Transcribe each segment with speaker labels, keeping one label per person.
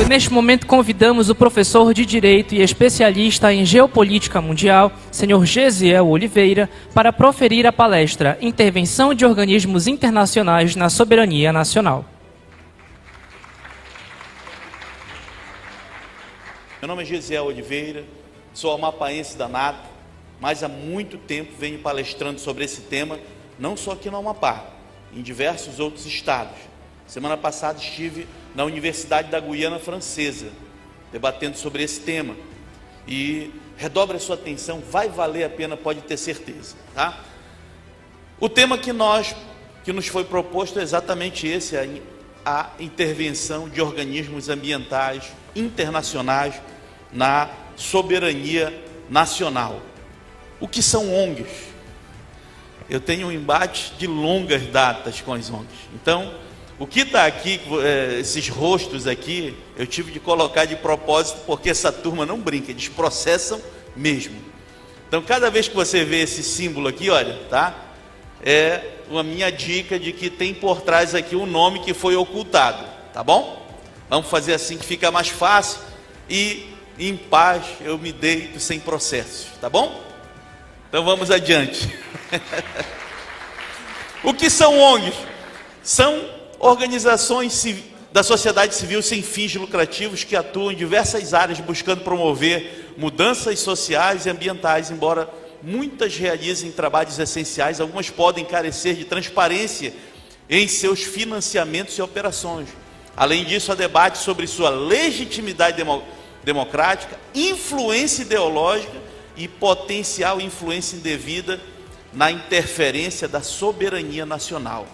Speaker 1: neste momento convidamos o professor de Direito e especialista em Geopolítica Mundial, senhor Gesiel Oliveira, para proferir a palestra Intervenção de Organismos Internacionais na Soberania Nacional.
Speaker 2: Meu nome é Gesiel Oliveira, sou amapaense da nato, mas há muito tempo venho palestrando sobre esse tema, não só aqui no Amapá, em diversos outros estados. Semana passada estive na Universidade da Guiana Francesa, debatendo sobre esse tema. E redobre a sua atenção, vai valer a pena, pode ter certeza. Tá? O tema que nos foi proposto é exatamente esse, a intervenção de organismos ambientais internacionais na soberania nacional. O que são ONGs? Eu tenho um embate de longas datas com as ONGs. Então, o que está aqui, esses rostos aqui, eu tive de colocar de propósito, porque essa turma não brinca, eles processam mesmo. Então, cada vez que você vê esse símbolo aqui, olha, tá? É a minha dica de que tem por trás aqui um nome que foi ocultado, tá bom? Vamos fazer assim que fica mais fácil e em paz eu me deito sem processos, tá bom? Então vamos adiante. O que são ONGs? São organizações da sociedade civil sem fins lucrativos que atuam em diversas áreas buscando promover mudanças sociais e ambientais, embora muitas realizem trabalhos essenciais, algumas podem carecer de transparência em seus financiamentos e operações. Além disso, há debate sobre sua legitimidade democrática, influência ideológica e potencial influência indevida na interferência da soberania nacional.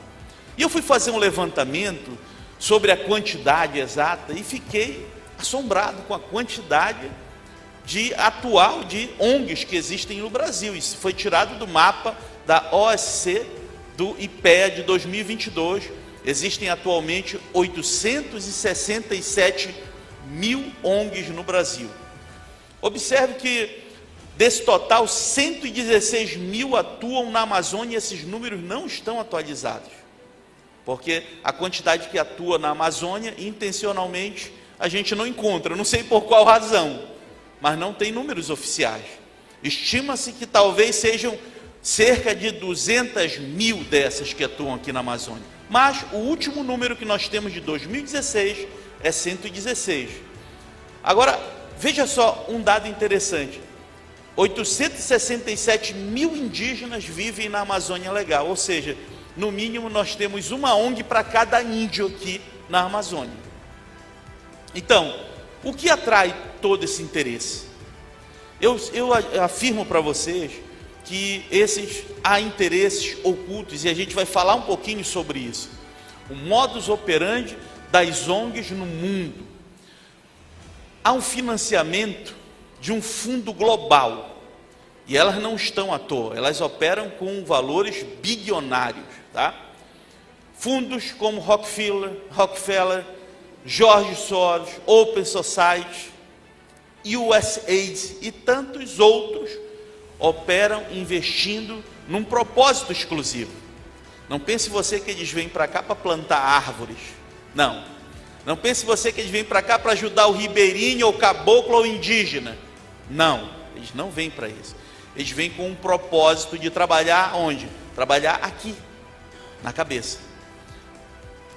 Speaker 2: E eu fui fazer um levantamento sobre a quantidade exata e fiquei assombrado com a quantidade atual de ONGs que existem no Brasil. Isso foi tirado do mapa da OSCE do IPEA de 2022. Existem atualmente 867 mil ONGs no Brasil. Observe que desse total, 116 mil atuam na Amazônia e esses números não estão atualizados. Porque a quantidade que atua na Amazônia, intencionalmente, a gente não encontra, não sei por qual razão, mas não tem números oficiais. Estima-se que talvez sejam cerca de 200 mil dessas que atuam aqui na Amazônia. Mas o último número que nós temos de 2016 é 116. Agora, veja só um dado interessante. 867 mil indígenas vivem na Amazônia Legal, ou seja, no mínimo nós temos uma ONG para cada índio aqui na Amazônia. Então, o que atrai todo esse interesse? Eu afirmo para vocês que há interesses ocultos e a gente vai falar um pouquinho sobre isso. O modus operandi das ONGs no mundo. Há um financiamento de um fundo global e elas não estão à toa, elas operam com valores bilionários, tá? Fundos como Rockefeller, George Soros, Open Society, USAID e tantos outros operam investindo num propósito exclusivo. Não pense você que eles vêm para cá para plantar árvores. Não. Não pense você que eles vêm para cá para ajudar o ribeirinho, ou caboclo, ou indígena. Não. Eles não vêm para isso. Eles vêm com um propósito de trabalhar onde? Trabalhar aqui, na cabeça.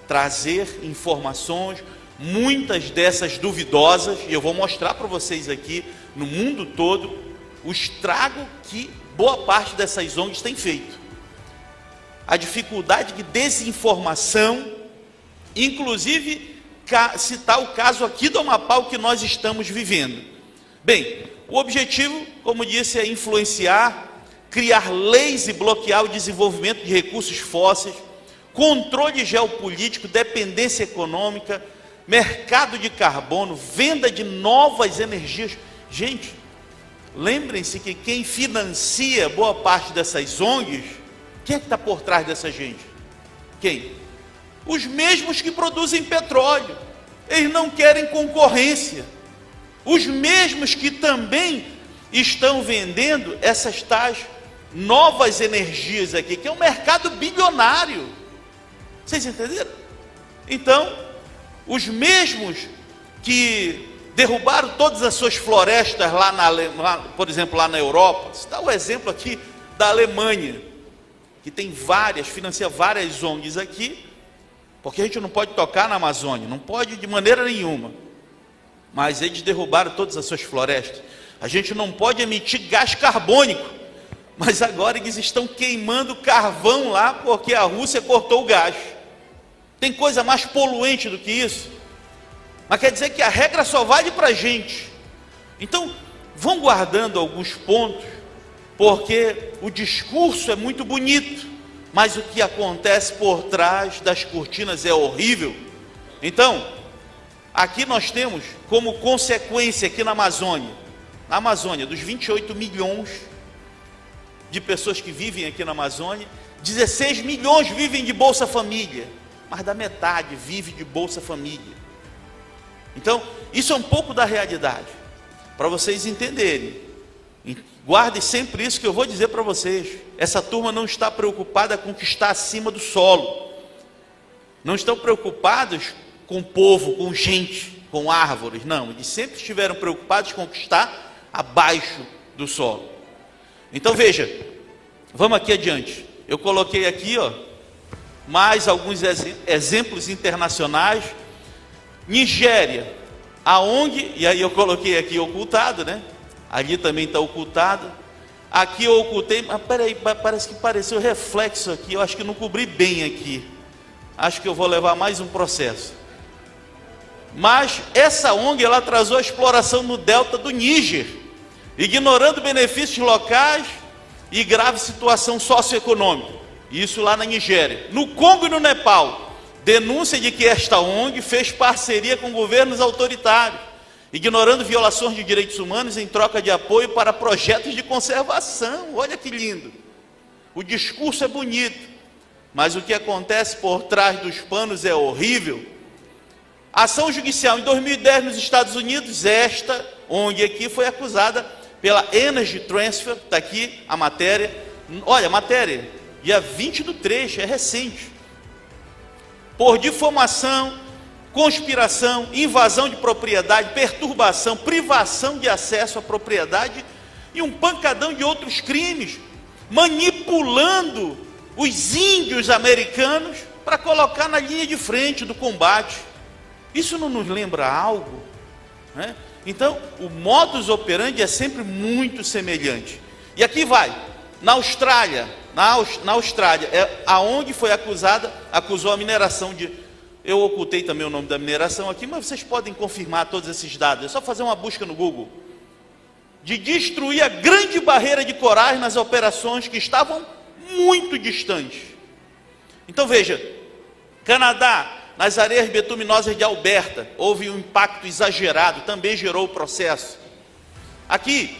Speaker 2: Trazer informações, muitas dessas duvidosas, e eu vou mostrar para vocês aqui, no mundo todo, o estrago que boa parte dessas ONGs tem feito. A dificuldade de desinformação, inclusive citar o caso aqui do Amapá, o que nós estamos vivendo. Bem, o objetivo, como disse, é influenciar, criar leis e bloquear o desenvolvimento de recursos fósseis, controle geopolítico, dependência econômica, mercado de carbono, venda de novas energias. Gente, lembrem-se que quem financia boa parte dessas ONGs, quem é que está por trás dessa gente? Quem? Os mesmos que produzem petróleo. Eles não querem concorrência. Os mesmos que também estão vendendo essas tais novas energias aqui, que é um mercado bilionário. Vocês entenderam? Então, os mesmos que derrubaram todas as suas florestas por exemplo, lá na Europa. Está o exemplo aqui da Alemanha, que tem financia várias ONGs aqui, porque a gente não pode tocar na Amazônia, não pode de maneira nenhuma. Mas eles derrubaram todas as suas florestas. A gente não pode emitir gás carbônico, mas agora eles estão queimando carvão lá, porque a Rússia cortou o gás. Tem coisa mais poluente do que isso? Mas quer dizer que a regra só vale para a gente. Então, vão guardando alguns pontos, porque o discurso é muito bonito, mas o que acontece por trás das cortinas é horrível. Então, aqui nós temos como consequência aqui na Amazônia, dos 28 milhões de pessoas que vivem aqui na Amazônia, 16 milhões vivem de Bolsa Família, mas da metade vive de Bolsa Família. Então, isso é um pouco da realidade, para vocês entenderem. Guardem sempre isso que eu vou dizer para vocês. Essa turma não está preocupada com o que está acima do solo. Não estão preocupados com o povo, com gente, com árvores. Não, eles sempre estiveram preocupados com o que está abaixo do solo. Então veja, vamos aqui adiante. Eu coloquei aqui, mais alguns exemplos internacionais. Nigéria, a ONG, e aí eu coloquei aqui ocultado, né? Ali também está ocultado. Aqui eu ocultei, mas peraí, parece que pareceu reflexo aqui. Eu acho que não cobri bem aqui. Acho que eu vou levar mais um processo. Mas essa ONG, ela atrasou a exploração no delta do Níger, ignorando benefícios locais e grave situação socioeconômica. Isso lá na Nigéria. No Congo e no Nepal, denúncia de que esta ONG fez parceria com governos autoritários, ignorando violações de direitos humanos em troca de apoio para projetos de conservação. Olha que lindo. O discurso é bonito, mas o que acontece por trás dos panos é horrível. Ação judicial em 2010 nos Estados Unidos, esta ONG aqui foi acusada pela Energy Transfer, está aqui a matéria. Olha, a matéria, dia 20/3, é recente. Por difamação, conspiração, invasão de propriedade, perturbação, privação de acesso à propriedade e um pancadão de outros crimes, manipulando os índios americanos para colocar na linha de frente do combate. Isso não nos lembra algo, né? Então, o modus operandi é sempre muito semelhante. E aqui vai, na Austrália, a ONG foi acusou a mineração de... Eu ocultei também o nome da mineração aqui, mas vocês podem confirmar todos esses dados. É só fazer uma busca no Google. De destruir a grande barreira de corais nas operações que estavam muito distantes. Então veja, Canadá, nas areias betuminosas de Alberta, houve um impacto exagerado, também gerou o processo. Aqui,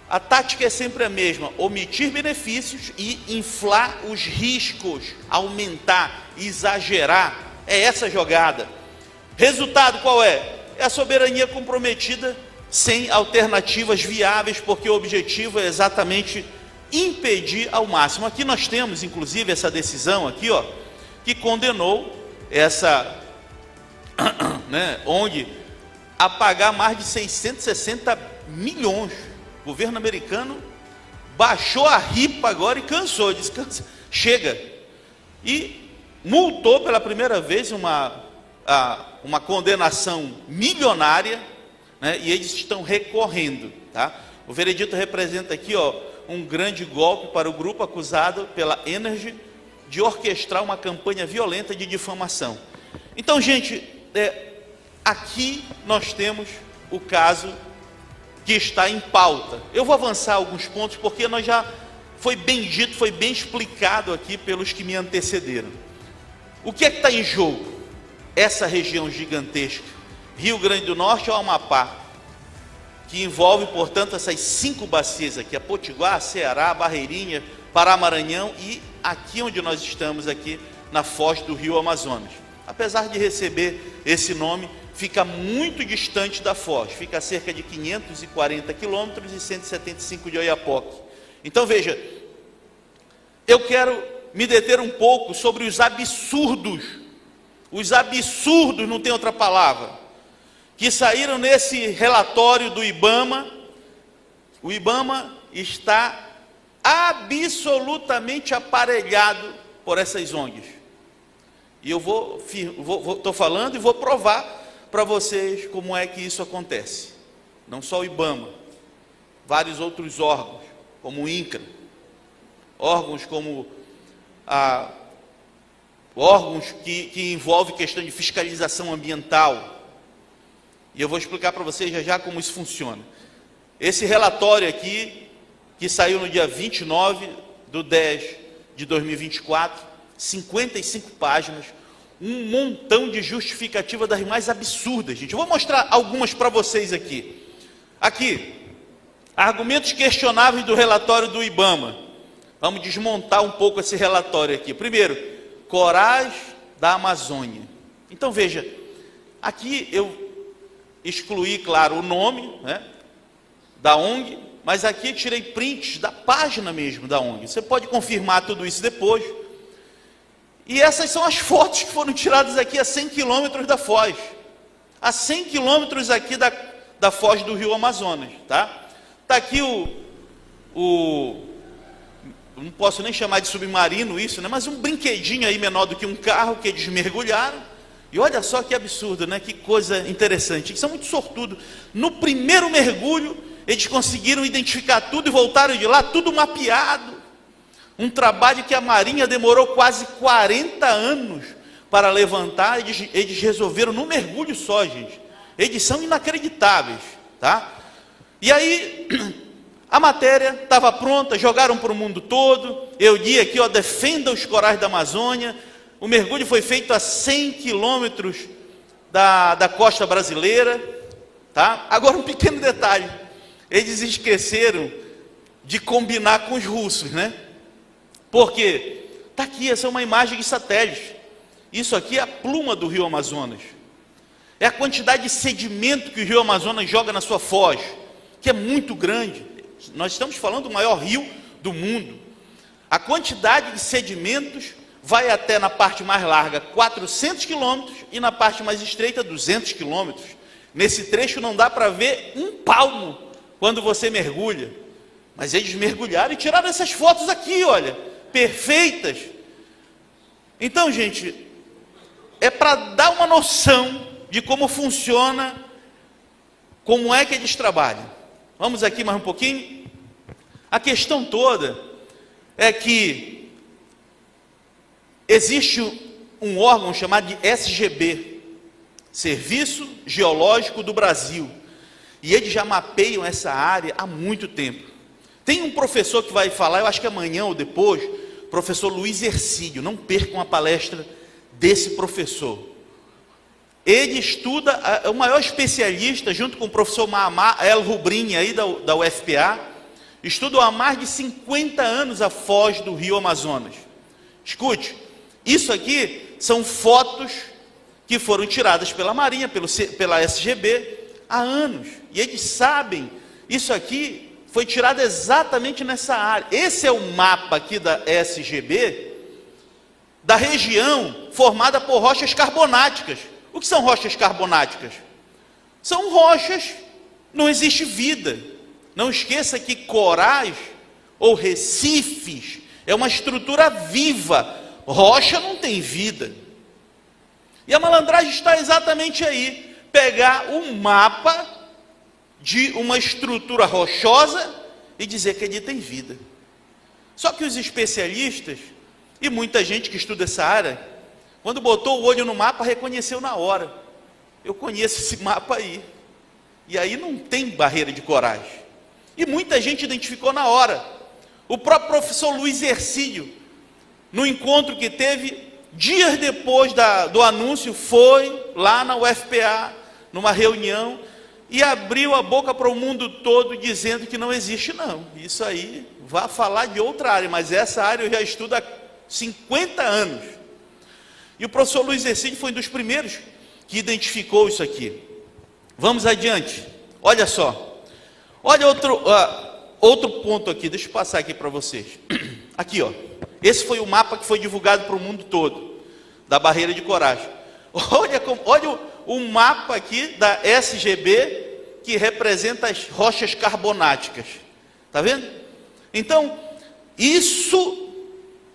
Speaker 2: a tática é sempre a mesma: omitir benefícios e inflar os riscos, aumentar, exagerar. É essa jogada. Resultado qual é? É a soberania comprometida sem alternativas viáveis, porque o objetivo é exatamente impedir ao máximo. Aqui nós temos, inclusive, essa decisão aqui, que condenou essa ONG a pagar mais de 660 milhões. O governo americano baixou a ripa agora e cansou, disse: chega. E multou pela primeira vez uma condenação milionária, né? E eles estão recorrendo, tá? O veredito representa aqui, um grande golpe para o grupo acusado pela Energy de orquestrar uma campanha violenta de difamação. Então, gente, aqui nós temos o caso que está em pauta. Eu vou avançar alguns pontos, porque foi bem dito, foi bem explicado aqui pelos que me antecederam. O que é que está em jogo? Essa região gigantesca, Rio Grande do Norte ao Amapá, que envolve, portanto, essas 5 bacias aqui: a Potiguar, Ceará, Barreirinha, Pará, Maranhão e aqui onde nós estamos, aqui na foz do Rio Amazonas. Apesar de receber esse nome, fica muito distante da foz, fica a cerca de 540 quilômetros e 175 de Oiapoque. Então veja, eu quero me deter um pouco sobre os absurdos, não tem outra palavra, que saíram nesse relatório do IBAMA. O IBAMA está absolutamente aparelhado por essas ONGs. E eu estou falando e vou provar para vocês como é que isso acontece. Não só o IBAMA, vários outros órgãos, como o INCRA, órgãos como órgãos que envolvem questão de fiscalização ambiental. E eu vou explicar para vocês já como isso funciona. Esse relatório aqui, que saiu no dia 29/10/2024, 55 páginas, um montão de justificativa das mais absurdas, gente. Eu vou mostrar algumas para vocês aqui. Aqui, argumentos questionáveis do relatório do IBAMA. Vamos desmontar um pouco esse relatório aqui. Primeiro, corais da Amazônia. Então veja, aqui eu excluí, claro, o nome, né, da ONG, mas aqui tirei prints da página mesmo da ONG. Você pode confirmar tudo isso depois. E essas são as fotos que foram tiradas aqui a 100 quilômetros da foz. A 100 quilômetros aqui da foz do rio Amazonas, tá? Tá aqui não posso nem chamar de submarino isso, né? Mas um brinquedinho aí menor do que um carro que eles mergulharam. E olha só que absurdo, né? Que coisa interessante. Eles são muito sortudos. No primeiro mergulho, eles conseguiram identificar tudo e voltaram de lá, tudo mapeado. Um trabalho que a Marinha demorou quase 40 anos para levantar. Eles resolveram no mergulho só, gente. Eles são inacreditáveis, tá? E aí, a matéria estava pronta, jogaram para o mundo todo. Eu li aqui, ó, defenda os corais da Amazônia. O mergulho foi feito a 100 quilômetros da costa brasileira, tá? Agora, um pequeno detalhe. Eles esqueceram de combinar com os russos, né? Porque está aqui, essa é uma imagem de satélite. Isso aqui é a pluma do rio Amazonas. É a quantidade de sedimento que o rio Amazonas joga na sua foz, que é muito grande. Nós estamos falando do maior rio do mundo. A quantidade de sedimentos vai até, na parte mais larga, 400 quilômetros e na parte mais estreita, 200 quilômetros. Nesse trecho não dá para ver um palmo quando você mergulha. Mas eles mergulharam e tiraram essas fotos aqui, olha, perfeitas. Então, gente, é para dar uma noção de como funciona, como é que eles trabalham. Vamos aqui mais um pouquinho. A questão toda é que existe um órgão chamado de SGB, Serviço Geológico do Brasil, e eles já mapeiam essa área há muito tempo. Tem um professor que vai falar, eu acho que amanhã ou depois, professor Luiz Ercílio, não percam a palestra desse professor. Ele estuda, é o maior especialista, junto com o professor Maamá El Rubrini, aí da UFPA, estudam há mais de 50 anos a foz do rio Amazonas. Escute, isso aqui são fotos que foram tiradas pela Marinha, pela SGB, há anos. E eles sabem, isso aqui foi tirado exatamente nessa área. Esse é o mapa aqui da SGB, da região formada por rochas carbonáticas. O que são rochas carbonáticas? São rochas, não existe vida. Não esqueça que corais ou recifes é uma estrutura viva. Rocha não tem vida. E a malandragem está exatamente aí. Pegar um mapa de uma estrutura rochosa e dizer que ele tem vida. Só que os especialistas, e muita gente que estuda essa área, quando botou o olho no mapa, reconheceu na hora. Eu conheço esse mapa aí. E aí não tem barreira de corais. E muita gente identificou na hora. O próprio professor Luiz Ercílio, no encontro que teve, dias depois do anúncio, foi lá na UFPA, numa reunião, e abriu a boca para o mundo todo, dizendo que não existe não. Isso aí, vá falar de outra área, mas essa área eu já estudo há 50 anos. E o professor Luiz Ercílio foi um dos primeiros que identificou isso aqui. Vamos adiante. Olha só. Olha outro ponto aqui. Deixa eu passar aqui para vocês. Aqui, ó. Esse foi o mapa que foi divulgado para o mundo todo, da barreira de corais. Olha um mapa aqui da SGB que representa as rochas carbonáticas. Está vendo? Então, isso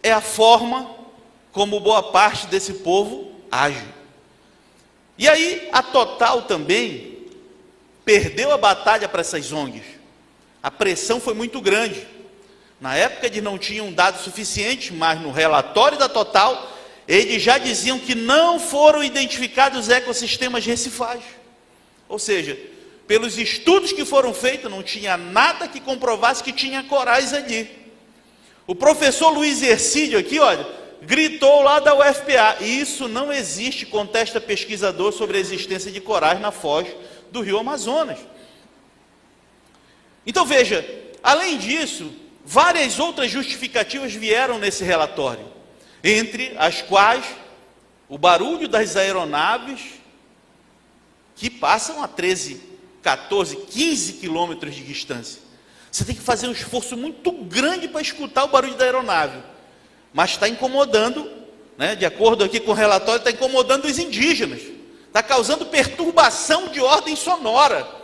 Speaker 2: é a forma como boa parte desse povo age. E aí, a Total também perdeu a batalha para essas ONGs. A pressão foi muito grande. Na época eles não tinham dados suficientes, mas no relatório da Total, eles já diziam que não foram identificados ecossistemas recifais. Ou seja, pelos estudos que foram feitos, não tinha nada que comprovasse que tinha corais ali. O professor Luiz Ercídio aqui, olha, gritou lá da UFPA, e isso não existe, contesta pesquisador sobre a existência de corais na foz do rio Amazonas. Então veja, além disso, várias outras justificativas vieram nesse relatório, entre as quais o barulho das aeronaves que passam a 13, 14, 15 quilômetros de distância. Você tem que fazer um esforço muito grande para escutar o barulho da aeronave, mas está incomodando, né, de acordo aqui com o relatório, está incomodando os indígenas, está causando perturbação de ordem sonora.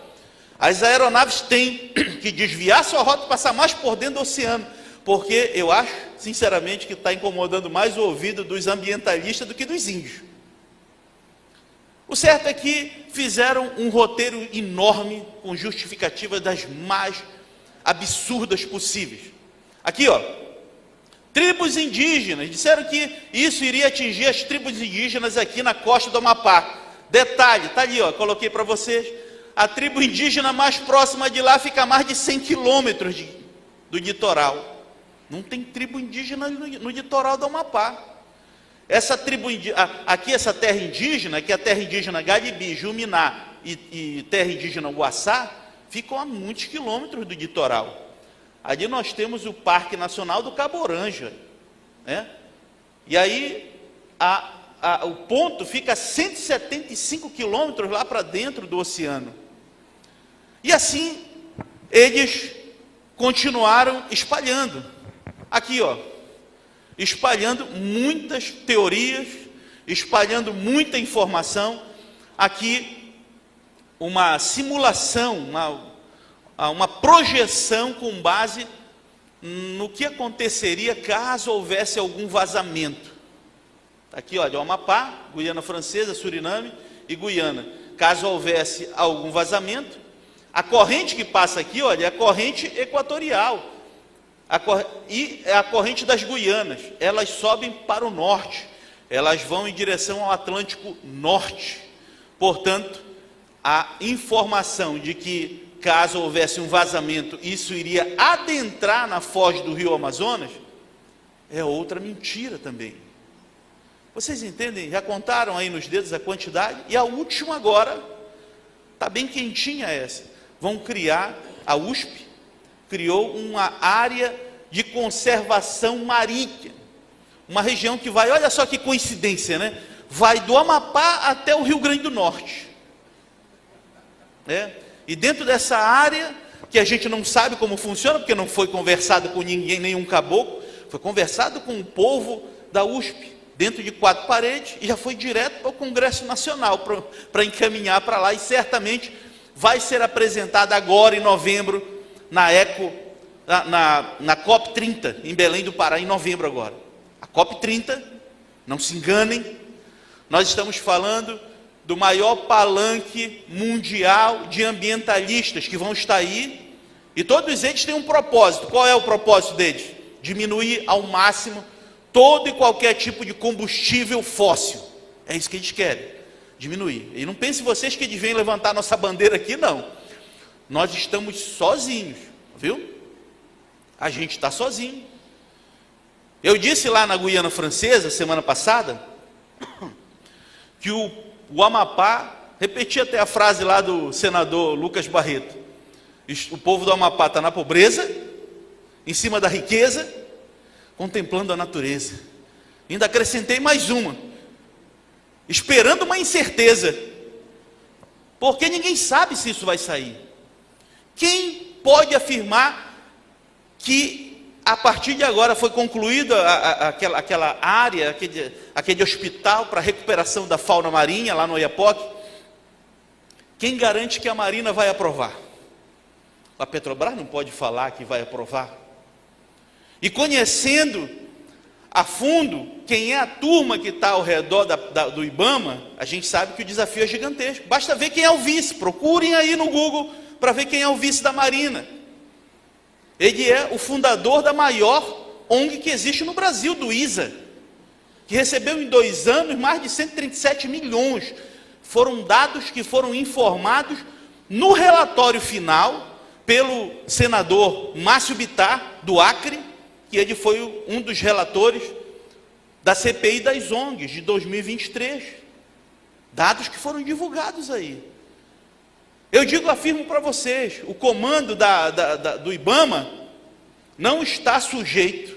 Speaker 2: As aeronaves têm que desviar sua rota e passar mais por dentro do oceano, porque eu acho, sinceramente, que está incomodando mais o ouvido dos ambientalistas do que dos índios. O certo é que fizeram um roteiro enorme, com justificativas das mais absurdas possíveis. Aqui, ó, tribos indígenas, disseram que isso iria atingir as tribos indígenas aqui na costa do Amapá. Detalhe, está ali, ó, coloquei para vocês, a tribo indígena mais próxima de lá fica a mais de 100 quilômetros do litoral. Não tem tribo indígena no litoral do Amapá. Essa tribo aqui, essa terra indígena, que é a terra indígena Garibi, Juminá e terra indígena Uaçá, ficam a muitos quilômetros do litoral. Ali nós temos o Parque Nacional do Cabo Oranja, né? E aí o ponto fica a 175 quilômetros lá para dentro do oceano. E assim eles continuaram espalhando. Aqui, ó, espalhando muitas teorias, espalhando muita informação. Aqui uma simulação, uma projeção com base no que aconteceria caso houvesse algum vazamento. Aqui, olha, o Amapá, Guiana Francesa, Suriname e Guiana. Caso houvesse algum vazamento, a corrente que passa aqui, olha, é a corrente equatorial. E é a corrente das Guianas. Elas sobem para o norte. Elas vão em direção ao Atlântico Norte. Portanto, a informação de que caso houvesse um vazamento, isso iria adentrar na foz do rio Amazonas, é outra mentira também. Vocês entendem? Já contaram aí nos dedos a quantidade? E a última agora, está bem quentinha essa. Vão criar, a USP criou uma área de conservação marítima. Uma região que vai, olha só que coincidência, né? Vai do Amapá até o Rio Grande do Norte. E dentro dessa área, que a gente não sabe como funciona, porque não foi conversado com ninguém, nenhum caboclo, foi conversado com o povo da USP, dentro de 4 paredes, e já foi direto para o Congresso Nacional, para encaminhar para lá, e certamente vai ser apresentada agora em novembro, na COP30, em Belém do Pará, em novembro agora. A COP30, não se enganem, nós estamos falando do maior palanque mundial de ambientalistas que vão estar aí, e todos eles têm um propósito. Qual é o propósito deles? Diminuir ao máximo todo e qualquer tipo de combustível fóssil. É isso que eles querem, diminuir. E não pense vocês que eles vêm levantar nossa bandeira aqui, não. Nós estamos sozinhos, viu? A gente está sozinho. Eu disse lá na Guiana Francesa, semana passada, que o Amapá, repeti até a frase lá do senador Lucas Barreto, o povo do Amapá está na pobreza, em cima da riqueza, contemplando a natureza. Ainda acrescentei mais uma, esperando uma incerteza, porque ninguém sabe se isso vai sair. Quem pode afirmar que a partir de agora foi concluída aquela área, aquele hospital para recuperação da fauna marinha lá no Oiapoque, Quem garante que a Marina vai aprovar? A Petrobras não pode falar que vai aprovar. E conhecendo a fundo quem é a turma que está ao redor do IBAMA, a gente sabe que o desafio é gigantesco. Basta ver quem é o vice, procurem aí no Google para ver quem é o vice da Marina. Ele é o fundador da maior ONG que existe no Brasil, do ISA, que recebeu em 2 anos mais de 137 milhões. Foram dados que foram informados no relatório final pelo senador Márcio Bittar, do Acre, que ele foi um dos relatores da CPI das ONGs de 2023. Dados que foram divulgados aí. Eu afirmo para vocês, o comando do IBAMA não está sujeito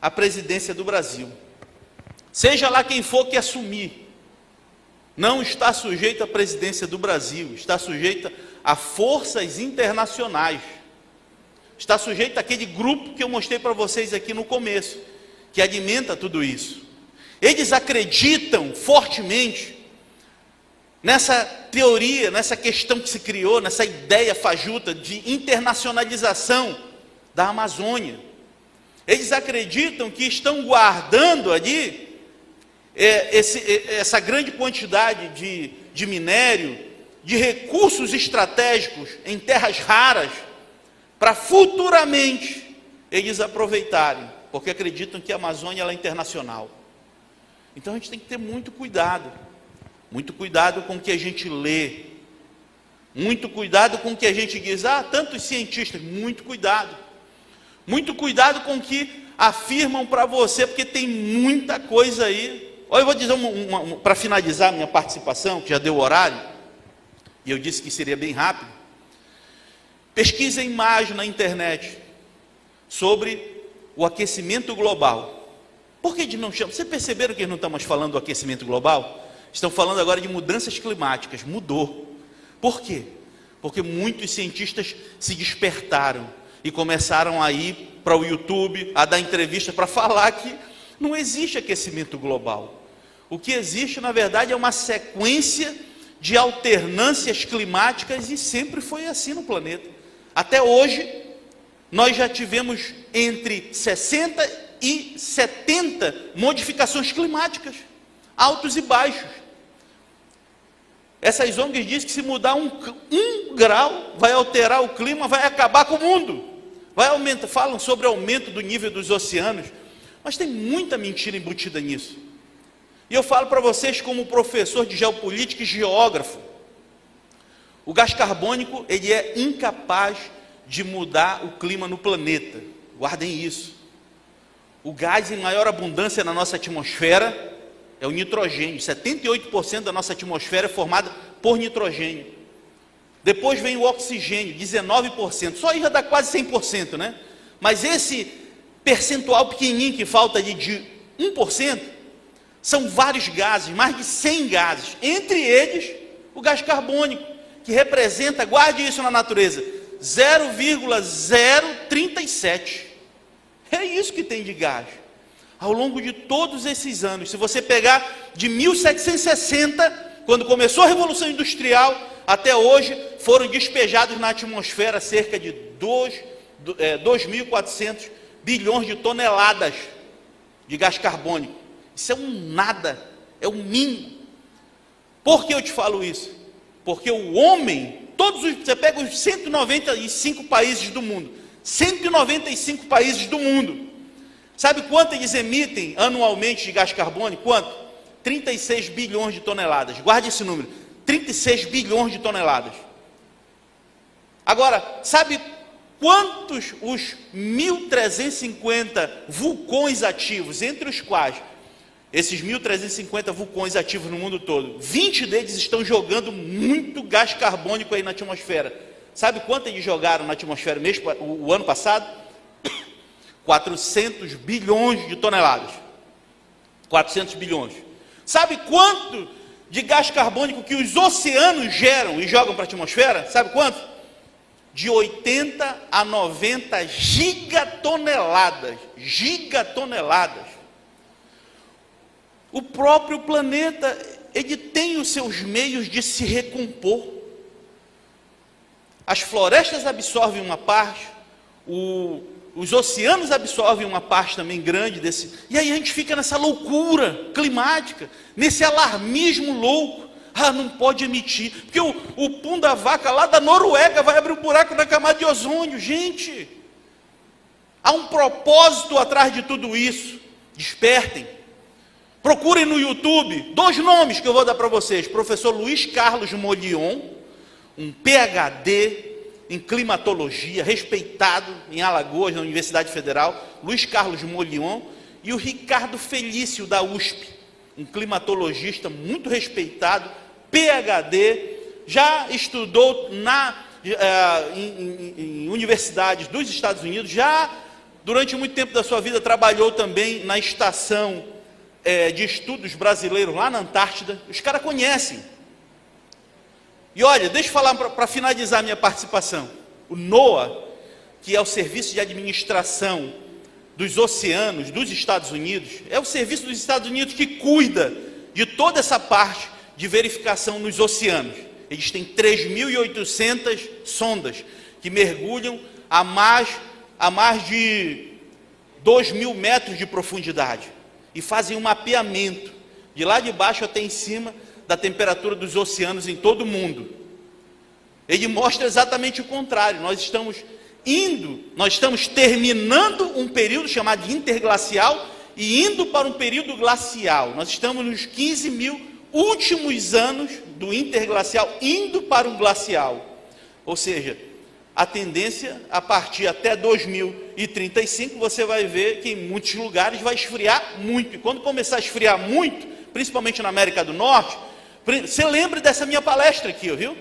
Speaker 2: à presidência do Brasil. Seja lá quem for que assumir, não está sujeito à presidência do Brasil, está sujeito a forças internacionais. Está sujeito àquele grupo que eu mostrei para vocês aqui no começo, que alimenta tudo isso. Eles acreditam fortemente nessa teoria, nessa questão que se criou, nessa ideia fajuta de internacionalização da Amazônia. Eles acreditam que estão guardando ali essa grande quantidade de minério, de recursos estratégicos em terras raras, para futuramente eles aproveitarem, porque acreditam que a Amazônia ela é internacional. Então a gente tem que ter muito cuidado com o que a gente lê, muito cuidado com o que a gente diz. Tantos cientistas, muito cuidado com o que afirmam para você, porque tem muita coisa aí. Olha, eu vou dizer para finalizar minha participação, que já deu o horário, e eu disse que seria bem rápido. Pesquisem mais na internet sobre o aquecimento global. Por que de não chama? Vocês perceberam que não estamos falando do aquecimento global? Estão falando agora de mudanças climáticas. Mudou. Por quê? Porque muitos cientistas se despertaram e começaram a ir para o YouTube, a dar entrevistas para falar que não existe aquecimento global. O que existe, na verdade, é uma sequência de alternâncias climáticas, e sempre foi assim no planeta. Até hoje, nós já tivemos entre 60 e 70 modificações climáticas, altos e baixos. Essas ONGs dizem que se mudar um grau, vai alterar o clima, vai acabar com o mundo. Vai aumentar, falam sobre aumento do nível dos oceanos, mas tem muita mentira embutida nisso. E eu falo para vocês como professor de geopolítica e geógrafo, o gás carbônico, ele é incapaz de mudar o clima no planeta. Guardem isso. O gás em maior abundância na nossa atmosfera é o nitrogênio. 78% da nossa atmosfera é formada por nitrogênio. Depois vem o oxigênio, 19%. Só aí já dá quase 100%, né? Mas esse percentual pequenininho que falta ali de 1%, são vários gases, mais de 100 gases. Entre eles, o gás carbônico, que representa, guarde isso na natureza, 0,037. É isso que tem de gás. Ao longo de todos esses anos, se você pegar de 1760, quando começou a Revolução Industrial, até hoje, foram despejados na atmosfera cerca de 2.400 bilhões de toneladas de gás carbônico. Isso é um nada, é um mínimo. Por que eu te falo isso? Porque o homem, você pega os 195 países do mundo, 195 países do mundo, sabe quanto eles emitem anualmente de gás carbônico? Quanto? 36 bilhões de toneladas. Guarde esse número, 36 bilhões de toneladas. Agora, sabe quantos os 1.350 vulcões ativos, entre os quais esses 1.350 vulcões ativos no mundo todo, 20 deles estão jogando muito gás carbônico aí na atmosfera. Sabe quanto eles jogaram na atmosfera o ano passado? 400 bilhões de toneladas. 400 bilhões. Sabe quanto de gás carbônico que os oceanos geram e jogam para a atmosfera? Sabe quanto? De 80 a 90 gigatoneladas. Gigatoneladas. O próprio planeta, ele tem os seus meios de se recompor. as florestas absorvem uma parte, os oceanos absorvem uma parte também grande desse. E aí a gente fica nessa loucura climática, nesse alarmismo louco. Ah, não pode emitir, porque o pum da vaca lá da Noruega vai abrir um buraco na camada de ozônio. Gente, há um propósito atrás de tudo isso. Despertem. Procurem no YouTube 2 nomes que eu vou dar para vocês. Professor Luiz Carlos Molion, um PhD em climatologia, respeitado em Alagoas, na Universidade Federal, Luiz Carlos Molion, e o Ricardo Felício, da USP, um climatologista muito respeitado, PhD, já estudou em universidades dos Estados Unidos, já durante muito tempo da sua vida trabalhou também na estação de estudos brasileiros lá na Antártida. Os caras conhecem. E olha, deixa eu falar para finalizar minha participação. O NOAA, que é o Serviço de Administração dos Oceanos dos Estados Unidos, é o serviço dos Estados Unidos que cuida de toda essa parte de verificação nos oceanos. Eles têm 3.800 sondas que mergulham a mais de 2.000 metros de profundidade e fazem um mapeamento de lá de baixo até em cima da temperatura dos oceanos em todo o mundo. Ele mostra exatamente o contrário. Nós estamos terminando um período chamado de interglacial e indo para um período glacial. Nós estamos nos 15.000 últimos anos do interglacial, indo para um glacial. Ou seja, a tendência, a partir até 2035, você vai ver que em muitos lugares vai esfriar muito. E quando começar a esfriar muito, principalmente na América do Norte, você lembre dessa minha palestra aqui, viu?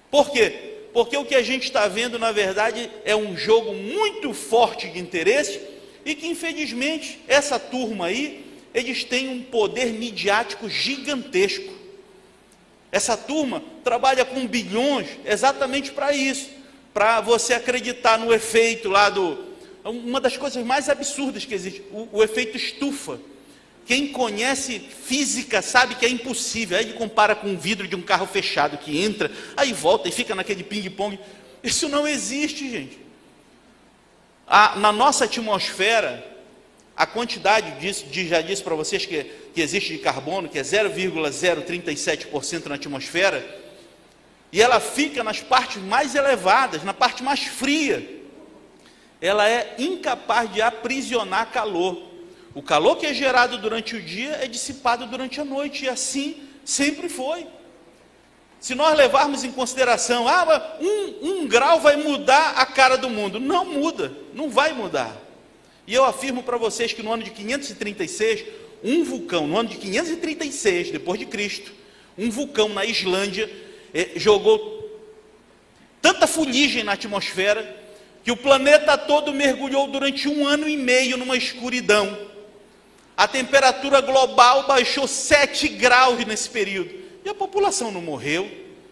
Speaker 2: Por quê? Porque o que a gente está vendo, na verdade, é um jogo muito forte de interesse e que, infelizmente, essa turma aí, eles têm um poder midiático gigantesco. Essa turma trabalha com bilhões exatamente para isso, para você acreditar no efeito lá uma das coisas mais absurdas que existe, o efeito estufa. Quem conhece física sabe que é impossível. Aí ele compara com um vidro de um carro fechado que entra, aí volta e fica naquele ping-pong. Isso não existe, gente. Na nossa atmosfera, a quantidade já disse para vocês que existe de carbono, que é 0,037% na atmosfera, e ela fica nas partes mais elevadas, na parte mais fria. Ela é incapaz de aprisionar calor. O calor que é gerado durante o dia é dissipado durante a noite, e assim sempre foi. Se nós levarmos em consideração, um grau vai mudar a cara do mundo. Não muda, não vai mudar. E eu afirmo para vocês que no ano de 536, um vulcão, no ano de 536, depois de Cristo, um vulcão na Islândia, jogou tanta fuligem na atmosfera, que o planeta todo mergulhou durante 1 ano e meio numa escuridão. A temperatura global baixou 7 graus nesse período. E a população não morreu,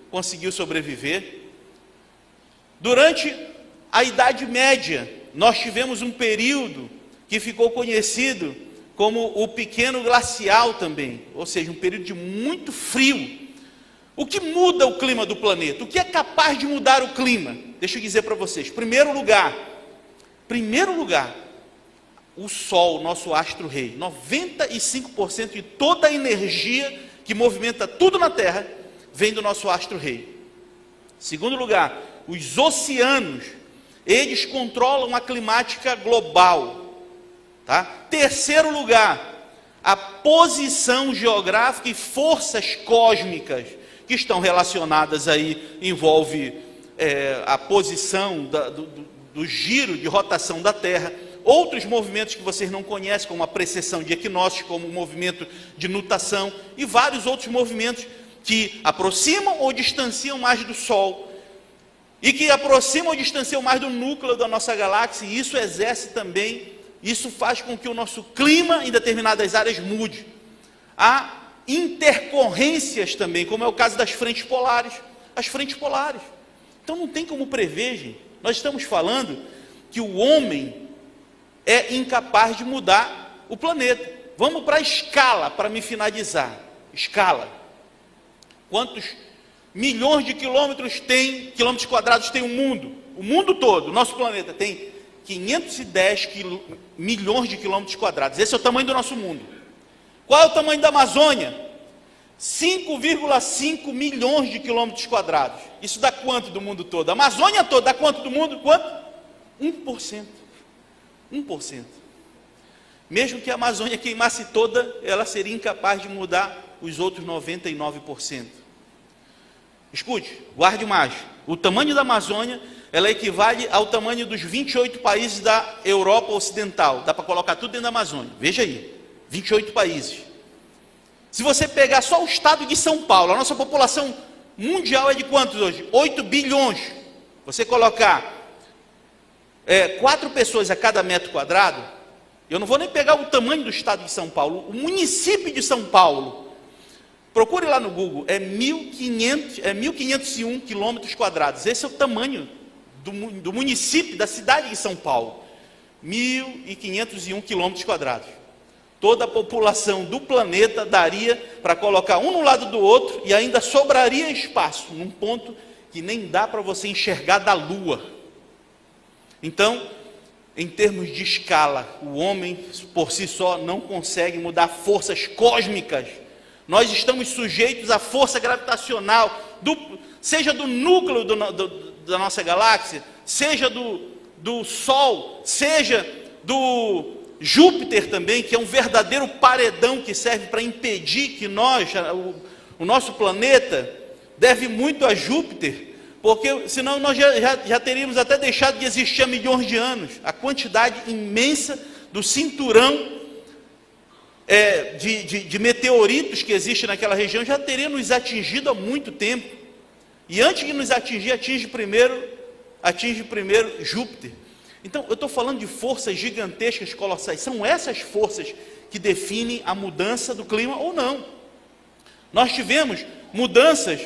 Speaker 2: conseguiu sobreviver. Durante a Idade Média, nós tivemos um período que ficou conhecido como o Pequeno Glacial também. Ou seja, um período de muito frio. O que muda o clima do planeta? O que é capaz de mudar o clima? Deixa eu dizer para vocês. Primeiro lugar, o Sol, nosso astro-rei. 95% de toda a energia que movimenta tudo na Terra vem do nosso astro-rei. Segundo lugar, os oceanos, eles controlam a climática global. Tá? Terceiro lugar, a posição geográfica e forças cósmicas que estão relacionadas aí, envolve a posição do giro de rotação da Terra. Outros movimentos que vocês não conhecem, como a precessão de equinócios, como o movimento de nutação, e vários outros movimentos que aproximam ou distanciam mais do Sol, e que aproximam ou distanciam mais do núcleo da nossa galáxia, e isso exerce também, isso faz com que o nosso clima em determinadas áreas mude. Há intercorrências também, como é o caso das frentes polares. As frentes polares. Então não tem como prever, gente. Nós estamos falando que o homem é incapaz de mudar o planeta. Vamos para a escala, para me finalizar. Escala. milhões de quilômetros quadrados tem o mundo? O mundo todo, o nosso planeta, tem 510 milhões de quilômetros quadrados. Esse é o tamanho do nosso mundo. Qual é o tamanho da Amazônia? 5,5 milhões de quilômetros quadrados. Isso dá quanto do mundo todo? A Amazônia toda dá quanto do mundo? Quanto? 1%. 1%. Mesmo que a Amazônia queimasse toda, ela seria incapaz de mudar os outros 99%. Escute, guarde mais. O tamanho da Amazônia, ela equivale ao tamanho dos 28 países da Europa Ocidental. Dá para colocar tudo dentro da Amazônia. Veja aí, 28 países. Se você pegar só o estado de São Paulo, a nossa população mundial é de quantos hoje? 8 bilhões. Você colocar 4 pessoas a cada metro quadrado, eu não vou nem pegar o tamanho do estado de São Paulo, o município de São Paulo, procure lá no Google, é 1.501 quilômetros quadrados. Esse é o tamanho do município, da cidade de São Paulo. 1.501 quilômetros quadrados. Toda a população do planeta daria para colocar um no lado do outro e ainda sobraria espaço, num ponto que nem dá para você enxergar da Lua. Então, em termos de escala, o homem por si só não consegue mudar forças cósmicas. Nós estamos sujeitos à força gravitacional, seja do núcleo da nossa galáxia, seja do Sol, seja do Júpiter também, que é um verdadeiro paredão que serve para impedir que o nosso planeta, deve muito a Júpiter, porque senão nós já teríamos até deixado de existir há milhões de anos. A quantidade imensa do cinturão de meteoritos que existe naquela região já teria nos atingido há muito tempo. E antes de nos atingir, atinge primeiro Júpiter. Então, eu estou falando de forças gigantescas, colossais. São essas forças que definem a mudança do clima ou não. Nós tivemos mudanças,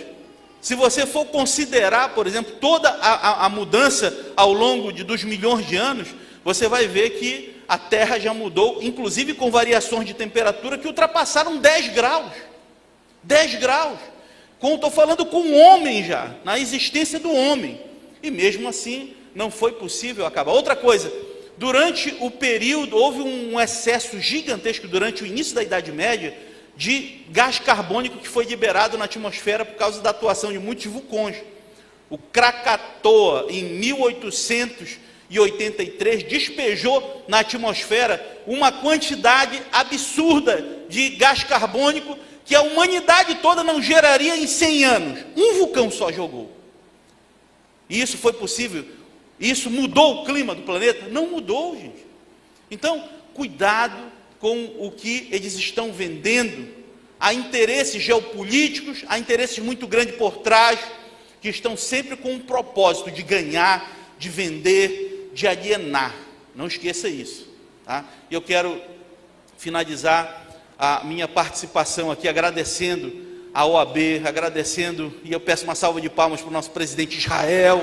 Speaker 2: se você for considerar, por exemplo, toda a mudança ao longo dos milhões de anos, você vai ver que a Terra já mudou, inclusive com variações de temperatura que ultrapassaram 10 graus. 10 graus. Estou falando com o homem já, na existência do homem. E mesmo assim, não foi possível acabar. Outra coisa, durante o período, houve um excesso gigantesco, durante o início da Idade Média, de gás carbônico que foi liberado na atmosfera por causa da atuação de muitos vulcões. O Krakatoa, em 1883, despejou na atmosfera uma quantidade absurda de gás carbônico que a humanidade toda não geraria em 100 anos. Um vulcão só jogou. E isso foi possível? Isso mudou o clima do planeta? Não mudou, gente. Então, cuidado com o que eles estão vendendo. Há interesses geopolíticos, há interesses muito grandes por trás, que estão sempre com um propósito de ganhar, de vender, de alienar. Não esqueça isso. Tá? Eu quero finalizar a minha participação aqui agradecendo a OAB, e eu peço uma salva de palmas para o nosso presidente Israel,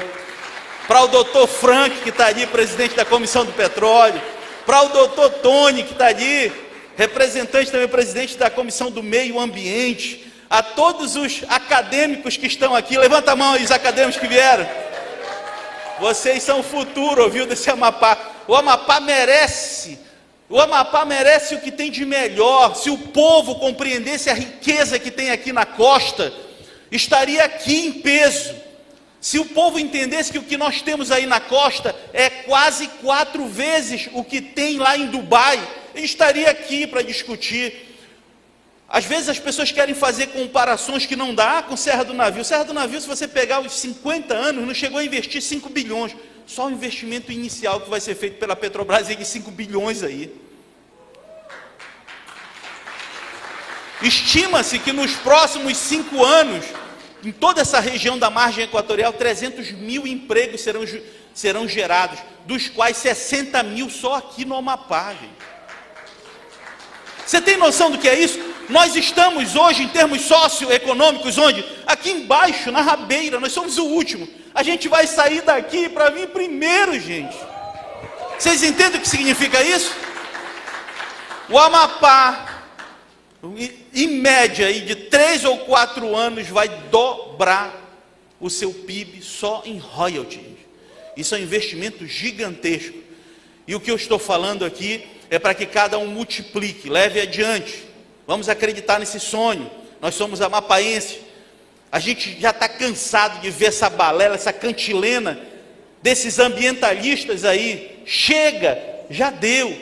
Speaker 2: para o doutor Frank, que está ali, presidente da Comissão do Petróleo, para o doutor Tony, que está ali, representante também, presidente da Comissão do Meio Ambiente, a todos os acadêmicos que estão aqui. Levanta a mão aí, os acadêmicos que vieram. Vocês são o futuro, ouviu, desse Amapá. O Amapá merece o que tem de melhor. Se o povo compreendesse a riqueza que tem aqui na costa, estaria aqui em peso. Se o povo entendesse que o que nós temos aí na costa é quase 4 vezes o que tem lá em Dubai, ele estaria aqui para discutir. Às vezes as pessoas querem fazer comparações que não dá com Serra do Navio. Serra do Navio, se você pegar os 50 anos, não chegou a investir 5 bilhões. Só o investimento inicial que vai ser feito pela Petrobras é de 5 bilhões aí. Estima-se que nos próximos 5 anos, em toda essa região da margem equatorial, 300 mil empregos serão gerados, dos quais 60 mil só aqui no Amapá, gente. Você tem noção do que é isso? Nós estamos hoje, em termos socioeconômicos, onde? Aqui embaixo, na rabeira, nós somos o último. A gente vai sair daqui para vir primeiro, gente. Vocês entendem o que significa isso? O Amapá, em média, aí, de 3 ou 4 anos, vai dobrar o seu PIB só em royalties. Isso é um investimento gigantesco. E o que eu estou falando aqui é para que cada um multiplique, leve adiante. Vamos acreditar nesse sonho. Nós somos amapaenses. A gente já está cansado de ver essa balela, essa cantilena desses ambientalistas aí. Chega, já deu.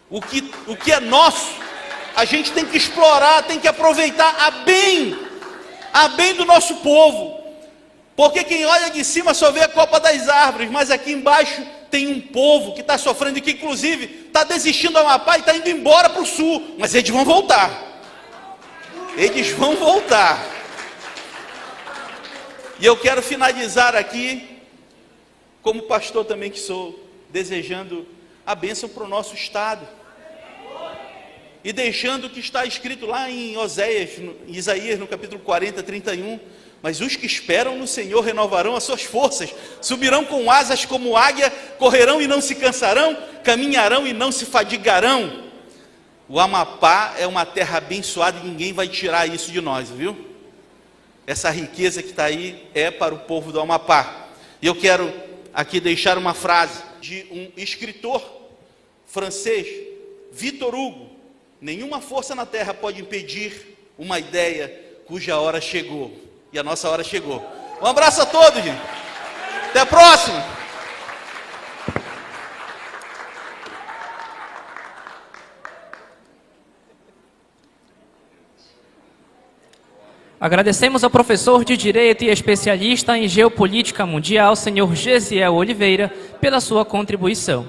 Speaker 2: O que é nosso, a gente tem que explorar, tem que aproveitar a bem do nosso povo. Porque quem olha de cima só vê a copa das árvores, mas aqui embaixo tem um povo que está sofrendo, que inclusive está desistindo do Amapá e está indo embora para o sul. Mas eles vão voltar. Eles vão voltar. E eu quero finalizar aqui, como pastor também que sou, desejando a bênção para o nosso estado. E deixando o que está escrito lá em Isaías, no capítulo 40, 31. Mas os que esperam no Senhor renovarão as suas forças, subirão com asas como águia, correrão e não se cansarão, caminharão e não se fadigarão. O Amapá é uma terra abençoada e ninguém vai tirar isso de nós, viu? Essa riqueza que está aí é para o povo do Amapá. E eu quero aqui deixar uma frase de um escritor francês, Victor Hugo: nenhuma força na terra pode impedir uma ideia cuja hora chegou. E a nossa hora chegou. Um abraço a todos, gente. Até a próxima.
Speaker 1: Agradecemos ao professor de Direito e especialista em Geopolítica Mundial, senhor Gesiel Oliveira, pela sua contribuição.